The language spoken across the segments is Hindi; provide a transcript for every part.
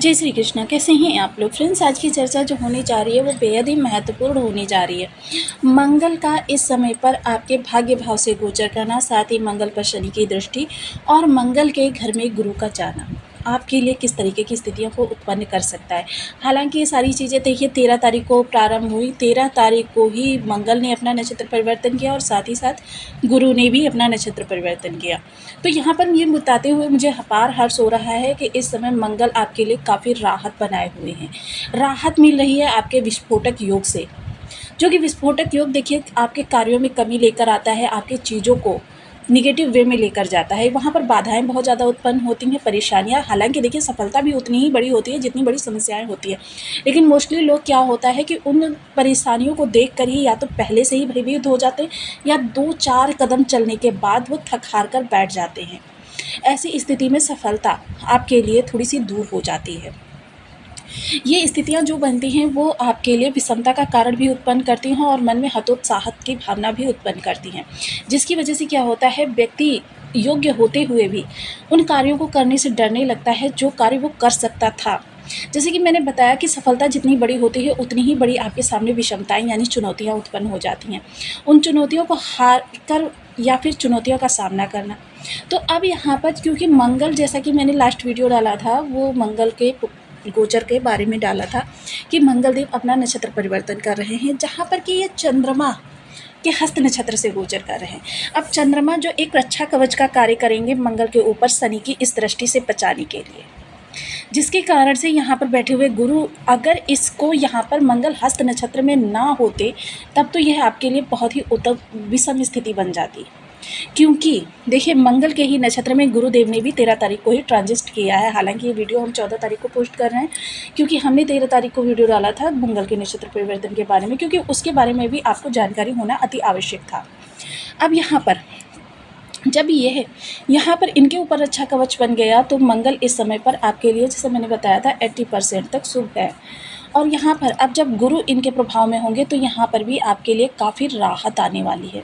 जय श्री कृष्णा। कैसे हैं आप लोग फ्रेंड्स। आज की चर्चा जो होने जा रही है वो बेहद ही महत्वपूर्ण होने जा रही है। मंगल का इस समय पर आपके भाग्य भाव से गोचर करना, साथ ही मंगल पर शनि की दृष्टि और मंगल के घर में गुरु का जाना आपके लिए किस तरीके की स्थितियों को उत्पन्न कर सकता है। हालांकि ये सारी चीज़ें देखिए 13 तारीख को प्रारंभ हुई। 13 तारीख को ही मंगल ने अपना नक्षत्र परिवर्तन किया और साथ ही साथ गुरु ने भी अपना नक्षत्र परिवर्तन किया। तो यहाँ पर ये बताते हुए मुझे अपार हर्ष हो रहा है कि इस समय मंगल आपके लिए काफ़ी राहत बनाए हुए हैं। राहत मिल रही है आपके विस्फोटक योग से, जो कि विस्फोटक योग देखिए आपके कार्यों में कमी लेकर आता है, आपके चीज़ों को निगेटिव वे में लेकर जाता है। वहाँ पर बाधाएं बहुत ज़्यादा उत्पन्न होती हैं, परेशानियाँ। हालांकि देखिए सफलता भी उतनी ही बड़ी होती है जितनी बड़ी समस्याएं होती है, लेकिन मोस्टली लोग क्या होता है कि उन परेशानियों को देख कर ही या तो पहले से ही भयभीत हो जाते हैं या 2-4 कदम चलने के बाद वो थक हार कर बैठ जाते हैं। ऐसी स्थिति में सफलता आपके लिए थोड़ी सी दूर हो जाती है। ये स्थितियाँ जो बनती हैं वो आपके लिए विषमता का कारण भी उत्पन्न करती हैं और मन में हतोत्साहत की भावना भी उत्पन्न करती हैं, जिसकी वजह से क्या होता है, व्यक्ति योग्य होते हुए भी उन कार्यों को करने से डरने लगता है जो कार्य वो कर सकता था। जैसे कि मैंने बताया कि सफलता जितनी बड़ी होती है उतनी ही बड़ी आपके सामने विषमताएं यानी चुनौतियां उत्पन्न हो जाती हैं। उन चुनौतियों को हार कर या फिर चुनौतियों का सामना करना। तो अब यहाँ पर क्योंकि मंगल, जैसा कि मैंने लास्ट वीडियो डाला था वो मंगल के गोचर के बारे में डाला था कि मंगल देव अपना नक्षत्र परिवर्तन कर रहे हैं, जहाँ पर कि ये चंद्रमा के हस्त नक्षत्र से गोचर कर रहे हैं। अब चंद्रमा जो एक रक्षा कवच का कार्य करेंगे मंगल के ऊपर शनि की इस दृष्टि से बचाने के लिए, जिसके कारण से यहाँ पर बैठे हुए गुरु, अगर इसको यहाँ पर मंगल हस्त नक्षत्र में ना होते तब तो यह आपके लिए बहुत ही विषम स्थिति बन जाती। क्योंकि देखिए मंगल के ही नक्षत्र में गुरुदेव ने भी 13 तारीख को ही ट्रांजिट किया है। हालांकि ये वीडियो हम 14 तारीख को पोस्ट कर रहे हैं क्योंकि हमने 13 तारीख को वीडियो डाला था मंगल के नक्षत्र परिवर्तन के बारे में, क्योंकि उसके बारे में भी आपको जानकारी होना अति आवश्यक था। अब यहाँ पर जब ये यहाँ पर इनके ऊपर अच्छा कवच बन गया तो मंगल इस समय पर आपके लिए, जैसे मैंने बताया था, 80% तक शुभ है। और यहाँ पर अब जब गुरु इनके प्रभाव में होंगे तो यहाँ पर भी आपके लिए काफ़ी राहत आने वाली है,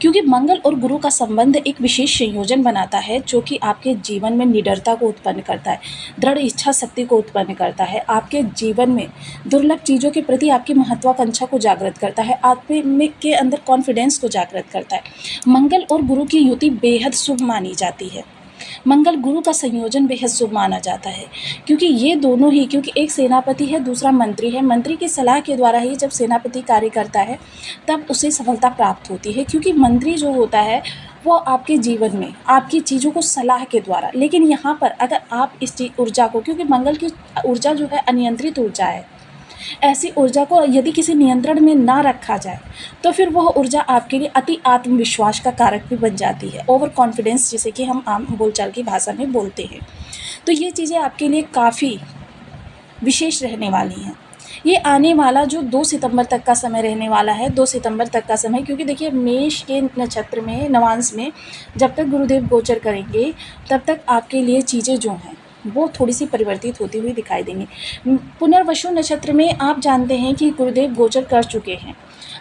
क्योंकि मंगल और गुरु का संबंध एक विशेष संयोजन बनाता है जो कि आपके जीवन में निडरता को उत्पन्न करता है, दृढ़ इच्छा शक्ति को उत्पन्न करता है, आपके जीवन में दुर्लभ चीज़ों के प्रति आपकी महत्वाकांक्षा को जागृत करता है, आपके के अंदर कॉन्फिडेंस को जागृत करता है। मंगल और गुरु की युति बेहद शुभ मानी जाती है। मंगल गुरु का संयोजन बेहद शुभ माना जाता है, क्योंकि ये दोनों ही, क्योंकि एक सेनापति है दूसरा मंत्री है। मंत्री की सलाह के द्वारा ही जब सेनापति कार्य करता है तब उसे सफलता प्राप्त होती है, क्योंकि मंत्री जो होता है वो आपके जीवन में आपकी चीज़ों को सलाह के द्वारा, लेकिन यहाँ पर अगर आप इस ऊर्जा को, क्योंकि मंगल की ऊर्जा जो है अनियंत्रित ऊर्जा है, ऐसी ऊर्जा को यदि किसी नियंत्रण में ना रखा जाए तो फिर वह ऊर्जा आपके लिए अति आत्मविश्वास का कारक भी बन जाती है, ओवर कॉन्फिडेंस, जिसे कि हम आम बोलचाल की भाषा में बोलते हैं। तो ये चीज़ें आपके लिए काफ़ी विशेष रहने वाली हैं। ये आने वाला जो 2 सितंबर तक का समय रहने वाला है, 2 सितंबर तक का समय, क्योंकि देखिए मेष के नक्षत्र में नवांश में जब तक गुरुदेव गोचर करेंगे तब तक आपके लिए चीज़ें जो हैं वो थोड़ी सी परिवर्तित होती हुई दिखाई देंगी। पुनर्वसु नक्षत्र में आप जानते हैं कि गुरुदेव गोचर कर चुके हैं,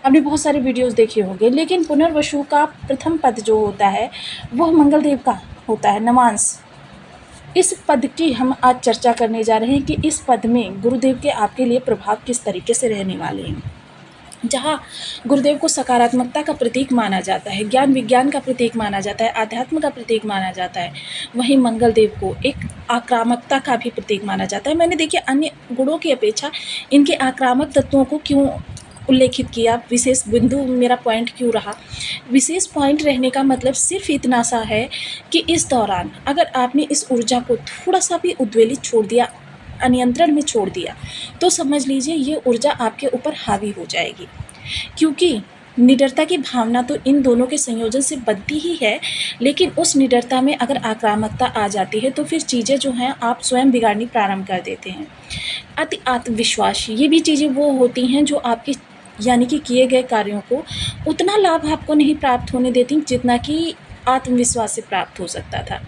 आपने बहुत सारे वीडियोस देखे होंगे, लेकिन पुनर्वसु का प्रथम पद जो होता है वह मंगल देव का होता है, नवांश। इस पद की हम आज चर्चा करने जा रहे हैं कि इस पद में गुरुदेव के आपके लिए प्रभाव किस तरीके से रहने वाले हैं। जहाँ गुरुदेव को सकारात्मकता का प्रतीक माना जाता है, ज्ञान विज्ञान का प्रतीक माना जाता है, आध्यात्म का प्रतीक माना जाता है, वहीं मंगल देव को एक आक्रामकता का भी प्रतीक माना जाता है। मैंने देखिए अन्य गुणों की अपेक्षा इनके आक्रामक तत्वों को क्यों उल्लेखित किया, विशेष बिंदु मेरा पॉइंट क्यों रहा। विशेष पॉइंट रहने का मतलब सिर्फ इतना सा है कि इस दौरान अगर आपने इस ऊर्जा को थोड़ा सा भी उद्वेलित छोड़ दिया, अनियंत्रण में छोड़ दिया, तो समझ लीजिए ये ऊर्जा आपके ऊपर हावी हो जाएगी, क्योंकि निडरता की भावना तो इन दोनों के संयोजन से बनती ही है, लेकिन उस निडरता में अगर आक्रामकता आ जाती है तो फिर चीज़ें जो हैं आप स्वयं बिगाड़नी प्रारंभ कर देते हैं। अति आत्मविश्वास, ये भी चीज़ें वो होती हैं जो आपके यानी कि किए गए कार्यों को उतना लाभ आपको नहीं प्राप्त होने देती जितना कि आत्मविश्वास से प्राप्त हो सकता था।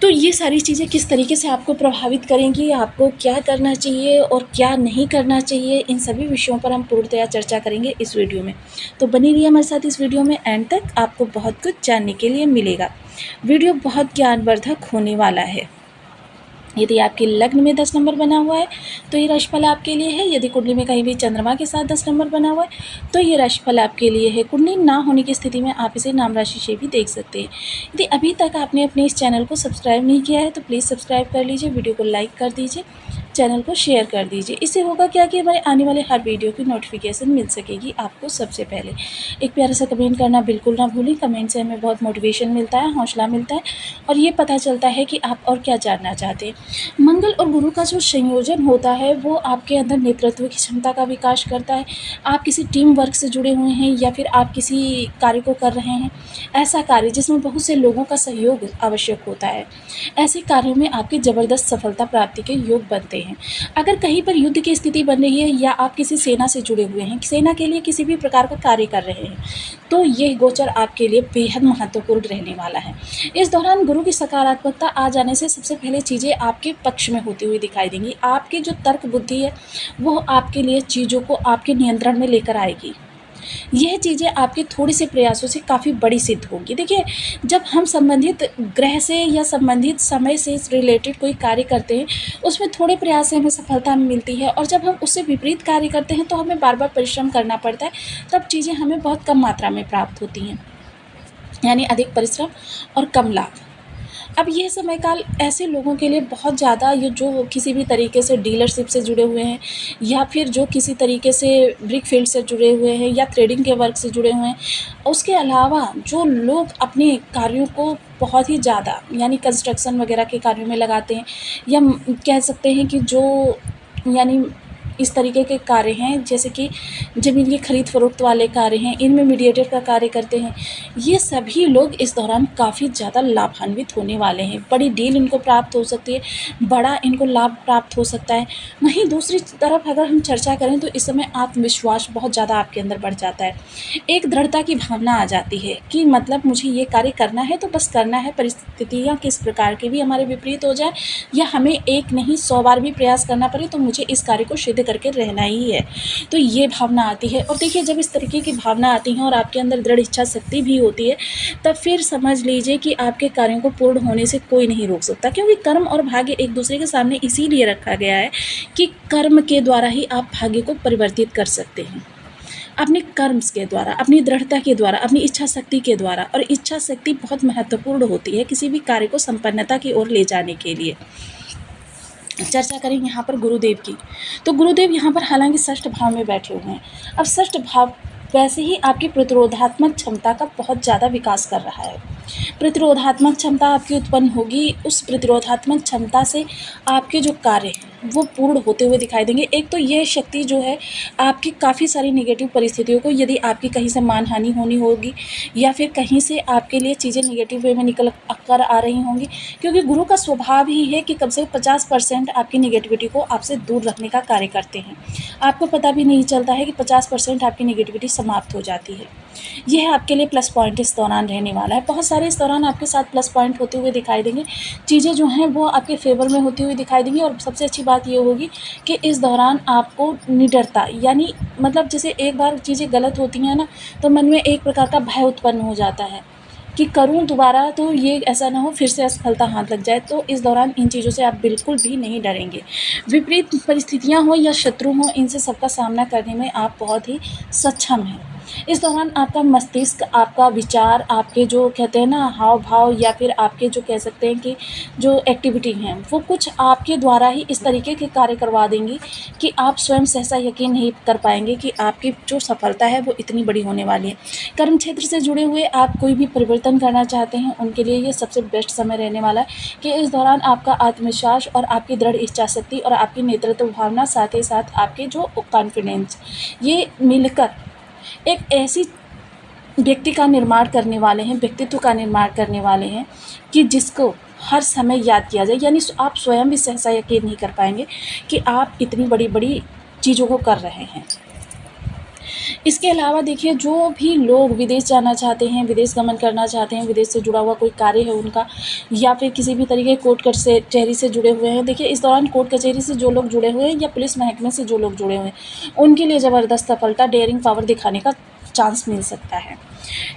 तो ये सारी चीज़ें किस तरीके से आपको प्रभावित करेंगी, आपको क्या करना चाहिए और क्या नहीं करना चाहिए, इन सभी विषयों पर हम पूर्णतया चर्चा करेंगे इस वीडियो में। तो बनी रहिए हमारे साथ इस वीडियो में, एंड तक आपको बहुत कुछ जानने के लिए मिलेगा। वीडियो बहुत ज्ञानवर्धक होने वाला है। यदि आपके लग्न में 10 नंबर बना हुआ है तो ये राशिफल आपके लिए है। यदि कुंडली में कहीं भी चंद्रमा के साथ 10 नंबर बना हुआ है तो ये राशिफल आपके लिए है। कुंडली ना होने की स्थिति में आप इसे नाम राशि से भी देख सकते हैं। यदि अभी तक आपने अपने इस चैनल को सब्सक्राइब नहीं किया है तो प्लीज़ सब्सक्राइब कर लीजिए, वीडियो को लाइक कर दीजिए, चैनल को शेयर कर दीजिए। इससे होगा क्या कि हमारे आने वाले हर वीडियो की नोटिफिकेशन मिल सकेगी आपको सबसे पहले। एक प्यारा सा कमेंट करना बिल्कुल ना भूलें। कमेंट से हमें बहुत मोटिवेशन मिलता है, हौसला मिलता है और ये पता चलता है कि आप और क्या जानना चाहते हैं। मंगल और गुरु का जो संयोजन होता है वो आपके अंदर नेतृत्व की क्षमता का विकास करता है। आप किसी टीम वर्क से जुड़े हुए हैं या फिर आप किसी कार्य को कर रहे हैं, ऐसा कार्य जिसमें बहुत से लोगों का सहयोग आवश्यक होता है, ऐसे कार्यों में आपकी ज़बरदस्त सफलता प्राप्ति के योग बनते हैं। अगर कहीं पर युद्ध की स्थिति बन रही है या आप किसी सेना से जुड़े हुए हैं, सेना के लिए किसी भी प्रकार का कार्य कर रहे हैं, तो ये गोचर आपके लिए बेहद महत्वपूर्ण रहने वाला है। इस दौरान गुरु की सकारात्मकता आ जाने से सबसे पहले चीज़ें आपके पक्ष में होती हुई दिखाई देंगी। आपकी जो तर्क बुद्धि है वो आपके लिए चीज़ों को आपके नियंत्रण में लेकर आएगी। यह चीज़ें आपके थोड़े से प्रयासों से काफ़ी बड़ी सिद्ध होंगी। देखिए, जब हम संबंधित ग्रह से या संबंधित समय से रिलेटेड कोई कार्य करते हैं, उसमें थोड़े प्रयास से हमें सफलता मिलती है और जब हम उससे विपरीत कार्य करते हैं तो हमें बार बार परिश्रम करना पड़ता है, तब चीज़ें हमें बहुत कम मात्रा में प्राप्त होती हैं, यानी अधिक परिश्रम और कम लाभ। अब यह समय काल ऐसे लोगों के लिए बहुत ज़्यादा, ये जो किसी भी तरीके से डीलरशिप से जुड़े हुए हैं या फिर जो किसी तरीके से ब्रिक फील्ड से जुड़े हुए हैं या ट्रेडिंग के वर्क से जुड़े हुए हैं, उसके अलावा जो लोग अपने कार्यों को बहुत ही ज़्यादा यानी कंस्ट्रक्शन वगैरह के कार्यों में लगाते हैं या कह सकते हैं कि जो यानी इस तरीके के कार्य हैं जैसे कि ज़मीन की खरीद फरोख्त वाले कार्य हैं, इनमें मीडिएटर का कार्य करते हैं, ये सभी लोग इस दौरान काफ़ी ज़्यादा लाभान्वित होने वाले हैं। बड़ी डील इनको प्राप्त हो सकती है, बड़ा इनको लाभ प्राप्त हो सकता है। वहीं दूसरी तरफ अगर हम चर्चा करें तो इस समय आत्मविश्वास बहुत ज़्यादा आपके अंदर बढ़ जाता है। एक दृढ़ता की भावना आ जाती है कि मतलब मुझे ये कार्य करना है तो बस करना है, परिस्थितियाँ किस प्रकार की भी हमारे विपरीत हो जाए या हमें एक नहीं 100 बार भी प्रयास करना पड़े तो मुझे इस कार्य को सिद्ध करके रहना ही है। तो ये भावना आती है और देखिए, जब इस तरीके की भावना आती है और आपके अंदर दृढ़ इच्छा शक्ति भी होती है, तब फिर समझ लीजिए कि आपके कार्यों को पूर्ण होने से कोई नहीं रोक सकता, क्योंकि कर्म और भाग्य एक दूसरे के सामने इसीलिए रखा गया है कि कर्म के द्वारा ही आप भाग्य को परिवर्तित कर सकते हैं, अपने कर्म्स के द्वारा, अपनी दृढ़ता के द्वारा, अपनी इच्छा शक्ति के द्वारा। और इच्छा शक्ति बहुत महत्वपूर्ण होती है किसी भी कार्य को संपन्नता की ओर ले जाने के लिए। चर्चा करें यहाँ पर गुरुदेव की, तो गुरुदेव यहाँ पर हालांकि षष्ठ भाव में बैठे हुए हैं। अब षष्ठ भाव वैसे ही आपकी प्रतिरोधात्मक क्षमता का बहुत ज़्यादा विकास कर रहा है। प्रतिरोधात्मक क्षमता आपकी उत्पन्न होगी, उस प्रतिरोधात्मक क्षमता से आपके जो कार्य हैं वो पूर्ण होते हुए दिखाई देंगे। एक तो ये शक्ति जो है आपकी काफ़ी सारी नेगेटिव परिस्थितियों को, यदि आपकी कहीं से मानहानि होनी होगी या फिर कहीं से आपके लिए चीज़ें नेगेटिव वे में निकल कर आ रही होंगी, क्योंकि गुरु का स्वभाव ही है कि कम से कम 50% आपकी नेगेटिविटी को आपसे दूर रखने का कार्य करते हैं। आपको पता भी नहीं चलता है कि 50% आपकी नेगेटिविटी समाप्त हो जाती है। यह आपके लिए प्लस पॉइंट इस दौरान रहने वाला है। बहुत सारे इस दौरान आपके साथ प्लस पॉइंट होते हुए दिखाई देंगे, चीज़ें जो हैं वो आपके फेवर में होती हुई दिखाई देंगी। और सबसे अच्छी बात ये होगी कि इस दौरान आपको निडरता, यानी मतलब जैसे एक बार चीज़ें गलत होती हैं ना, तो मन में एक प्रकार का भय उत्पन्न हो जाता है कि करूं दोबारा तो ये ऐसा ना हो फिर से असफलता हाथ लग जाए। तो इस दौरान इन चीज़ों से आप बिल्कुल भी नहीं डरेंगे। विपरीत परिस्थितियां हो या शत्रु हों, इनसे सबका सामना करने में आप बहुत ही सक्षम हैं। इस दौरान आपका मस्तिष्क, आपका विचार, आपके जो कहते हैं ना हाव भाव या फिर आपके जो कह सकते हैं कि जो एक्टिविटी हैं वो कुछ आपके द्वारा ही इस तरीके के कार्य करवा देंगी कि आप स्वयं सहसा यकीन नहीं कर पाएंगे कि आपकी जो सफलता है वो इतनी बड़ी होने वाली है। कर्म क्षेत्र से जुड़े हुए आप कोई भी परिवर्तन करना चाहते हैं, उनके लिए ये सबसे बेस्ट समय रहने वाला है कि इस दौरान आपका आत्मविश्वास और आपकी दृढ़ इच्छा शक्ति और आपकी नेतृत्व भावना, साथ ही साथ आपके जो कॉन्फिडेंस, ये मिलकर एक ऐसी व्यक्ति का निर्माण करने वाले हैं, व्यक्तित्व का निर्माण करने वाले हैं कि जिसको हर समय याद किया जाए। यानी आप स्वयं भी सहसा यकीन नहीं कर पाएंगे कि आप इतनी बड़ी बड़ी चीज़ों को कर रहे हैं। इसके अलावा देखिए, जो भी लोग विदेश जाना चाहते हैं, विदेश गमन करना चाहते हैं, विदेश से जुड़ा हुआ कोई कार्य है उनका, या फिर किसी भी तरीके कोर्ट कचहरी से जुड़े हुए हैं, देखिए इस दौरान कोर्ट कचहरी से जो लोग जुड़े हुए हैं या पुलिस महकमे से जो लोग जुड़े हुए हैं, उनके लिए ज़बरदस्त सफलता, डेयरिंग पावर दिखाने का चांस मिल सकता है।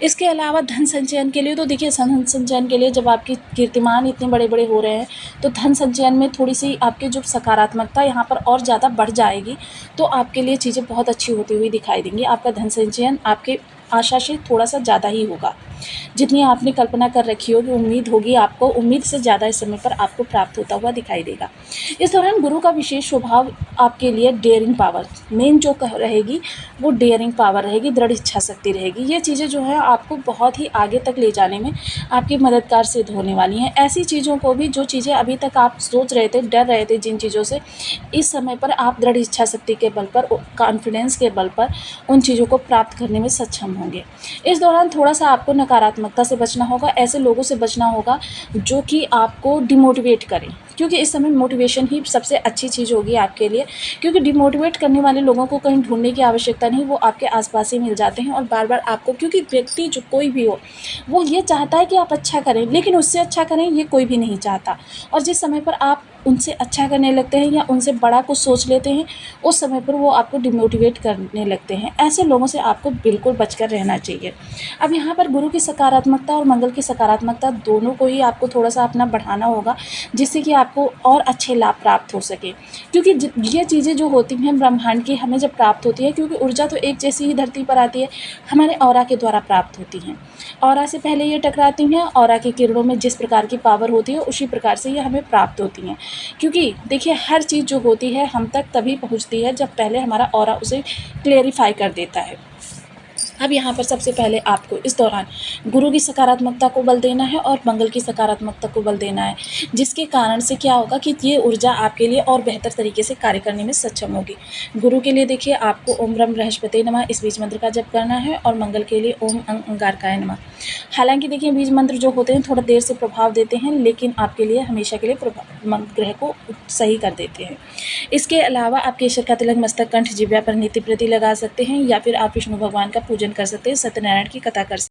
इसके अलावा धन संचयन के लिए तो देखिए, धन संचयन के लिए जब आपके कीर्तिमान इतने बड़े-बड़े हो रहे हैं, तो धन संचयन में थोड़ी-सी आपकी जो सकारात्मकता यहाँ पर और ज़्यादा बढ़ जाएगी, तो आपके लिए चीज़ें बहुत अच्छी होती हुई दिखाई देंगी। आपका धन संचयन आपके आशा से थोड़ा-सा ज़्यादा ही होगा। जितनी आपने कल्पना कर रखी होगी, उम्मीद होगी आपको, उम्मीद से ज़्यादा इस समय पर आपको प्राप्त होता हुआ दिखाई देगा। इस दौरान गुरु का विशेष स्वभाव आपके लिए डेयरिंग पावर, मेन जो रहेगी वो डेयरिंग पावर रहेगी, दृढ़ इच्छा शक्ति रहेगी। ये चीज़ें जो है आपको बहुत ही आगे तक ले जाने में आपकी मददगार सिद्ध होने वाली हैं। ऐसी चीज़ों को भी, जो चीज़ें अभी तक आप सोच रहे थे, डर रहे थे जिन चीज़ों से, इस समय पर आप दृढ़ इच्छा शक्ति के बल पर, कॉन्फिडेंस के बल पर उन चीज़ों को प्राप्त करने में सक्षम होंगे। इस दौरान थोड़ा-सा आपको नकारात्मकता से बचना होगा, ऐसे लोगों से बचना होगा जो कि आपको डिमोटिवेट करें, क्योंकि इस समय मोटिवेशन ही सबसे अच्छी चीज़ होगी आपके लिए, क्योंकि डिमोटिवेट करने वाले लोगों को कहीं ढूँढने की आवश्यकता नहीं, वो आपके आस-पास ही मिल जाते हैं और बार-बार आपको, क्योंकि व्यक्ति जो कोई भी हो, वो ये चाहता है कि आप अच्छा करें, लेकिन उससे अच्छा करें ये कोई भी नहीं चाहता। और जिस समय पर आप उनसे अच्छा करने लगते हैं या उनसे बड़ा कुछ सोच लेते हैं, उस समय पर वो आपको डिमोटिवेट करने लगते हैं। ऐसे लोगों से आपको बिल्कुल बचकर रहना चाहिए। अब यहाँ पर गुरु की सकारात्मकता और मंगल की सकारात्मकता दोनों को ही आपको थोड़ा-सा अपना बढ़ाना होगा, जिससे कि आपको और अच्छे लाभ प्राप्त हो सके। क्योंकि ये चीज़ें जो होती हैं ब्रह्मांड की, हमें जब प्राप्त होती है, क्योंकि ऊर्जा तो एक जैसी ही धरती पर आती है, हमारे ऑरा के द्वारा प्राप्त होती हैं। ऑरा से पहले ये टकराती हैं, ऑरा की किरणों में जिस प्रकार की पावर होती है, उसी प्रकार से ये हमें प्राप्त होती हैं। क्योंकि देखिए, हर चीज़ जो होती है हम तक तभी पहुँचती है जब पहले हमारा ऑरा उसे क्लेरिफ़ाई कर देता है। अब यहाँ पर सबसे पहले आपको इस दौरान गुरु की सकारात्मकता को बल देना है और मंगल की सकारात्मकता को बल देना है, जिसके कारण से क्या होगा कि ये ऊर्जा आपके लिए और बेहतर तरीके से कार्य करने में सक्षम होगी। गुरु के लिए देखिए, आपको ओम ब्रह्म बृहस्पति नमः इस बीज मंत्र का जप करना है, और मंगल के लिए ओम अंगारकाय नमः। हालांकि देखिए, बीज मंत्र जो होते हैं थोड़ा देर से प्रभाव देते हैं, लेकिन आपके लिए हमेशा के लिए ग्रह को सही कर देते हैं। इसके अलावा आप केसर का तिलक मस्तक, कंठ, जिह्वा पर नित्य प्रति लगा सकते हैं, या फिर आप विष्णु भगवान का पूजन कर सकते हैं, सत्यनारायण की कथा कर सकते हैं।